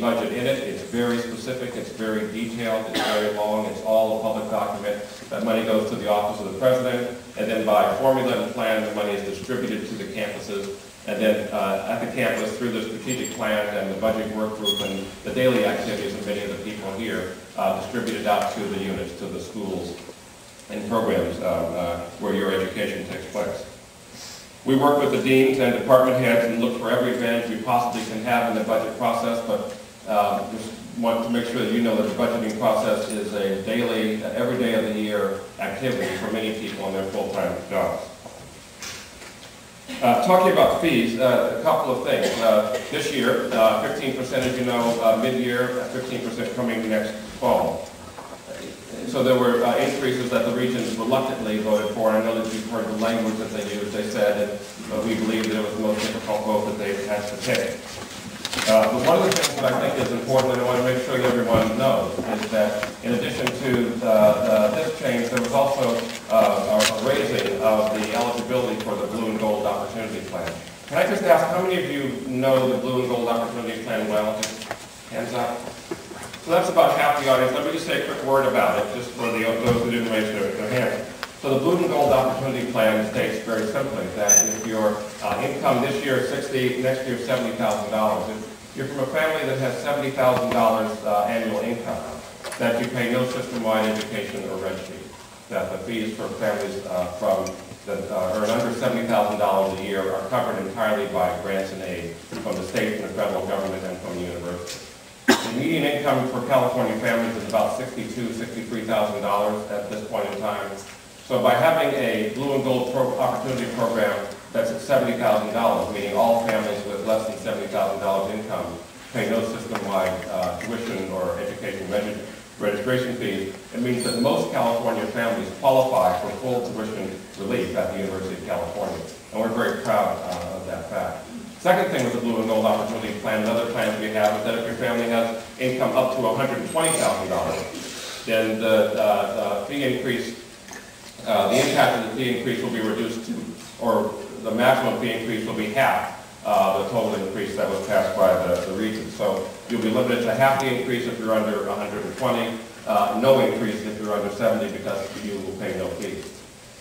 budget in it. It's very specific, it's very detailed, it's very long, it's all a public document. That money goes to the Office of the President, and then by formula and plan, the money is distributed to the campuses. And then at the campus, through the strategic plan and the budget work group and the daily activities of many of the people here, distributed out to the units, to the schools and programs where your education takes place. We work with the deans and department heads and look for every advantage we possibly can have in the budget process, but just want to make sure that you know that the budgeting process is a daily, every day of the year activity for many people in their full-time jobs. Talking about fees, a couple of things. This year, 15%, as you know, mid-year, 15% coming next fall. So there were increases that the regions reluctantly voted for, and I know that you've heard the language that they used. They said, and we believe that it was the most difficult vote that they had to take. But one of the things that I think is important, and I want to make sure that everyone knows, is that in addition to this change, there was also a raising of the eligibility for the Blue and Gold Opportunity Plan. Can I just ask, how many of you know the Blue and Gold Opportunity Plan well? Just hands up. So that's about half the audience. Let me just say a quick word about it, just for those who didn't raise their hand. So the Blue and Gold Opportunity Plan states very simply that if your income this year is $60,000, next year $70,000, if you're from a family that has $70,000 annual income, that you pay no system-wide education or reg fee. That the fees for families that earn under $70,000 a year are covered entirely by grants and aid from the state and the federal government and from the university. The median income for California families is about $62,000, $63,000 at this point in time. So by having a Blue and Gold Opportunity Program that's at $70,000, meaning all families with less than $70,000 income pay no system-wide tuition or education registration fees, it means that most California families qualify for full tuition relief at the University of California. And we're very proud of that fact. Second thing with the Blue and Gold Opportunity Plan and other plans we have is that if your family has income up to $120,000, then the fee increase, the impact of the fee increase will be reduced to, or the maximum fee increase will be half the total increase that was passed by the region. So you'll be limited to half the increase if you're under 120, no increase if you're under 70 because you will pay no fees.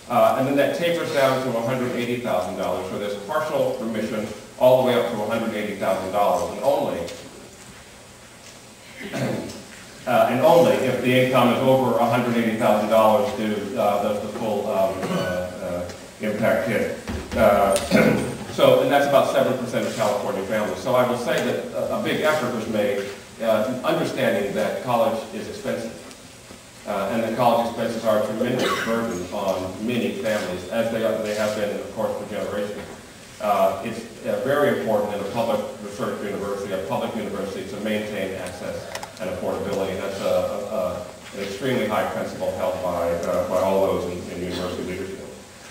And then that tapers down to $180,000 for this partial remission all the way up to $180,000 and only if the income is over $180,000 do does the full impact hit. And that's about 7% of California families. So I will say that a big effort was made understanding that college is expensive. And that college expenses are a tremendous burden on many families, as they have been, of course, for generations. It's very important in a public research university, a public university, to maintain access and affordability. That's an extremely high principle held by all those in university leadership.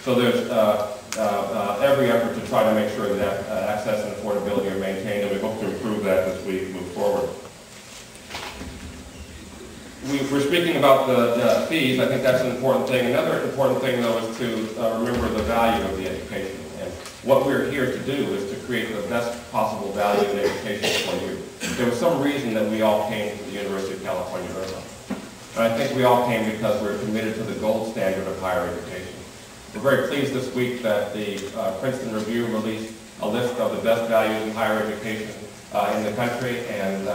So there's every effort to try to make sure that access and affordability are maintained, and we hope to improve that as we move forward. We're speaking about the fees. I think that's an important thing. Another important thing, though, is to remember the value of the education. And what we're here to do is to create the best possible value in education for you. There was some reason that we all came to the University of California, Irvine. And I think we all came because we're committed to the gold standard of higher education. We're very pleased this week that the Princeton Review released a list of the best values in higher education in the country, and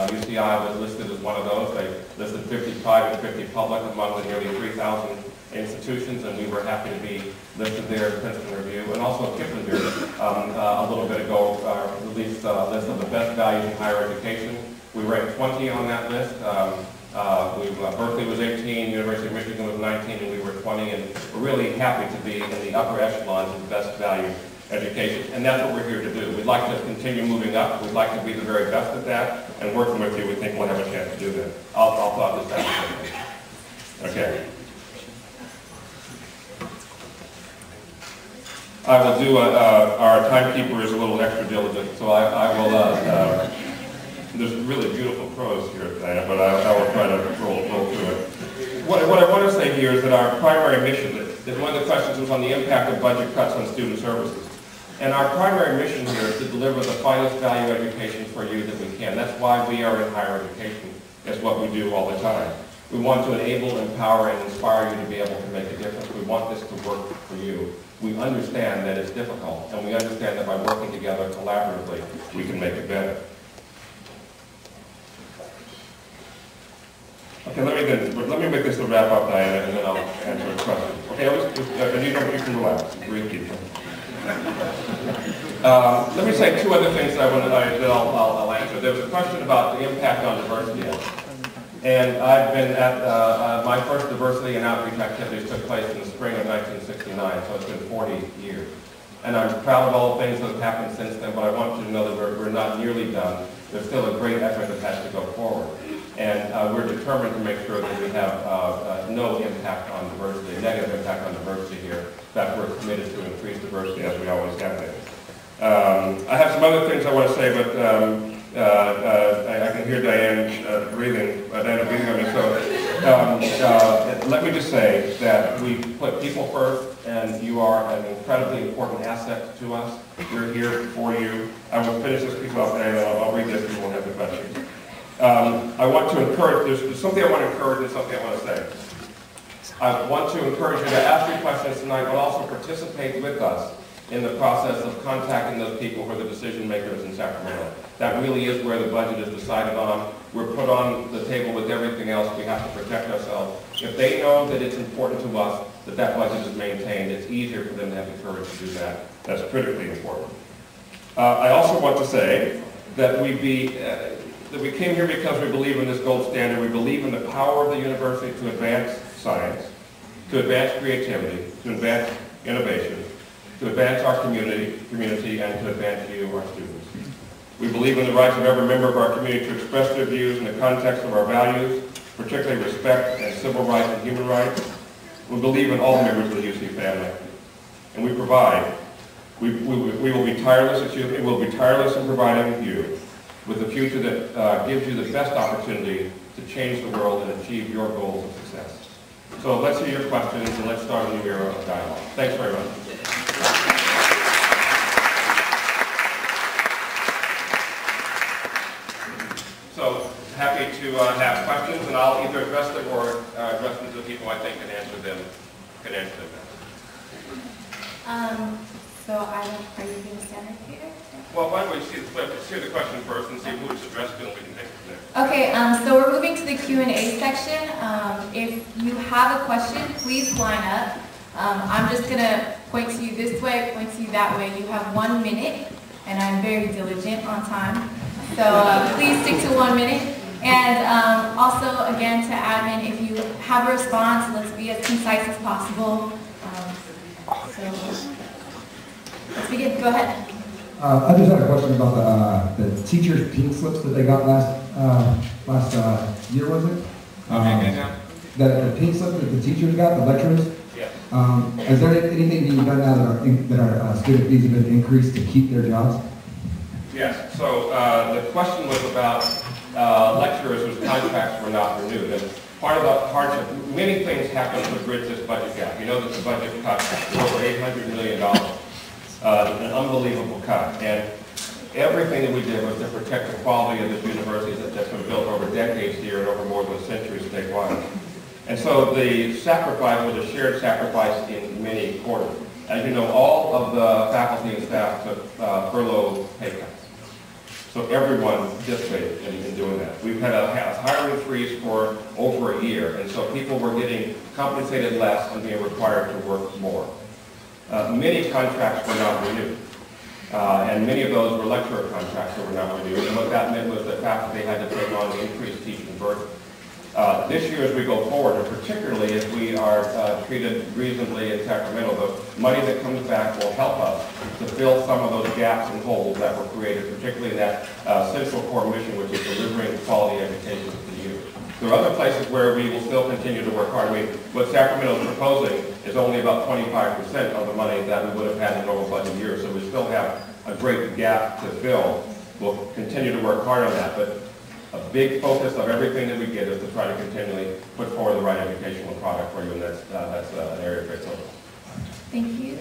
UCI was listed as one of those. They listed 50 private and 50 public among the nearly 3,000 institutions, and we were happy to be listed there in the Princeton Review. And also Kiplinger, a little bit ago, released a list of the best values in higher education. We ranked 20 on that list. Berkeley was 18, University of Michigan was 19, and we were 20, and we're really happy to be in the upper echelons of best value education, and that's what we're here to do. We'd like to continue moving up. We'd like to be the very best at that, and working with you, we think we'll have a chance to do that. I'll thought this out. Okay. I will do, our timekeeper is a little extra diligent, so I will, there's really beautiful prose here, Diana, but I will try to roll through it. What I want to say here is that our primary mission, that one of the questions was on the impact of budget cuts on student services. And our primary mission here is to deliver the finest value education for you that we can. That's why we are in higher education. That's what we do all the time. We want to enable, empower, and inspire you to be able to make a difference. We want this to work for you. We understand that it's difficult, and we understand that by working together collaboratively, we can make it better. Okay, let me make this a wrap up, Diana, and then I'll answer a question. Okay, you can relax. Breathe. Let me say two other things that I'll answer. There was a question about the impact on diversity. And I've been at, my first diversity and outreach activities took place in the spring of 1969, so it's been 40 years. And I'm proud of all the things that have happened since then, but I want you to know that we're not nearly done. There's still a great effort that has to go forward. And we're determined to make sure that we have no impact on diversity, negative impact on diversity here, that we're committed to increase diversity as we always have been. I have some other things I want to say, but I can hear Diana breathing on me. So let me just say that we put people first, and you are an incredibly important asset to us. We're here for you. I will finish this piece off, and I'll read this, and we'll have the questions. I want to encourage, there's something I want to encourage and something I want to say. I want to encourage you to ask your questions tonight, but also participate with us in the process of contacting those people who are the decision makers in Sacramento. That really is where the budget is decided on. We're put on the table with everything else. We have to protect ourselves. If they know that it's important to us that that budget is maintained, it's easier for them to have the courage to do that. That's critically important. I also want to say that we came here because we believe in this gold standard. We believe in the power of the university to advance science, to advance creativity, to advance innovation, to advance our community, and to advance you, our students. We believe in the rights of every member of our community to express their views in the context of our values, particularly respect and civil rights and human rights. We believe in all members of the UC family, and we provide. We will be tireless. It will be tireless in providing you with a future that gives you the best opportunity to change the world and achieve your goals of success. So let's hear your questions, and let's start a new era of dialogue. Thanks very much. So happy to have questions, and I'll either address them or address them to the people I think can answer them best. So are you going to stand up here? Well, why don't we see the question first and see who it's addressed to, and we can take it from there. Okay, so we're moving to the Q&A section. If you have a question, please line up. I'm just going to point to you this way, point to you that way. You have 1 minute, and I'm very diligent on time. So please stick to 1 minute. And also, again, to admin, if you have a response, let's be as concise as possible. So let's begin. Go ahead. I just had a question about the teachers' pink slips that they got last year, was it? The pink slip that the teachers got, the lecturers. Yeah. Is there anything being done now that our student fees have been increased to keep their jobs? Yes. So the question was about lecturers whose contracts were not renewed. And part of the hardship, many things happen to bridge this budget gap. You know that the budget cut over $800 million. An unbelievable cut. And everything that we did was to protect the quality of this university that's been built over decades here and over more than a century statewide. And so the sacrifice was a shared sacrifice in many quarters. As you know, all of the faculty and staff took furlough pay cuts. So everyone participated in doing that. We've had a hiring freeze for over a year, and so people were getting compensated less and being required to work more. Many contracts were not renewed, and many of those were lecturer contracts that were not renewed, and what that meant was that faculty had to take on increased teaching burden. This year as we go forward, and particularly if we are treated reasonably in Sacramento, the money that comes back will help us to fill some of those gaps and holes that were created, particularly in that central core mission, which is delivering quality education to you. There are other places where we will still continue to work hard. I mean, what Sacramento is proposing is only about 25% of the money that we would have had in a normal budget year, so we still have a great gap to fill. We'll continue to work hard on that, but a big focus of everything that we get is to try to continually put forward the right educational product for you, and that's an area of great focus. Thank you.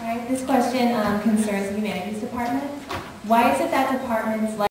All right, this question concerns the humanities department. Why is it that departments like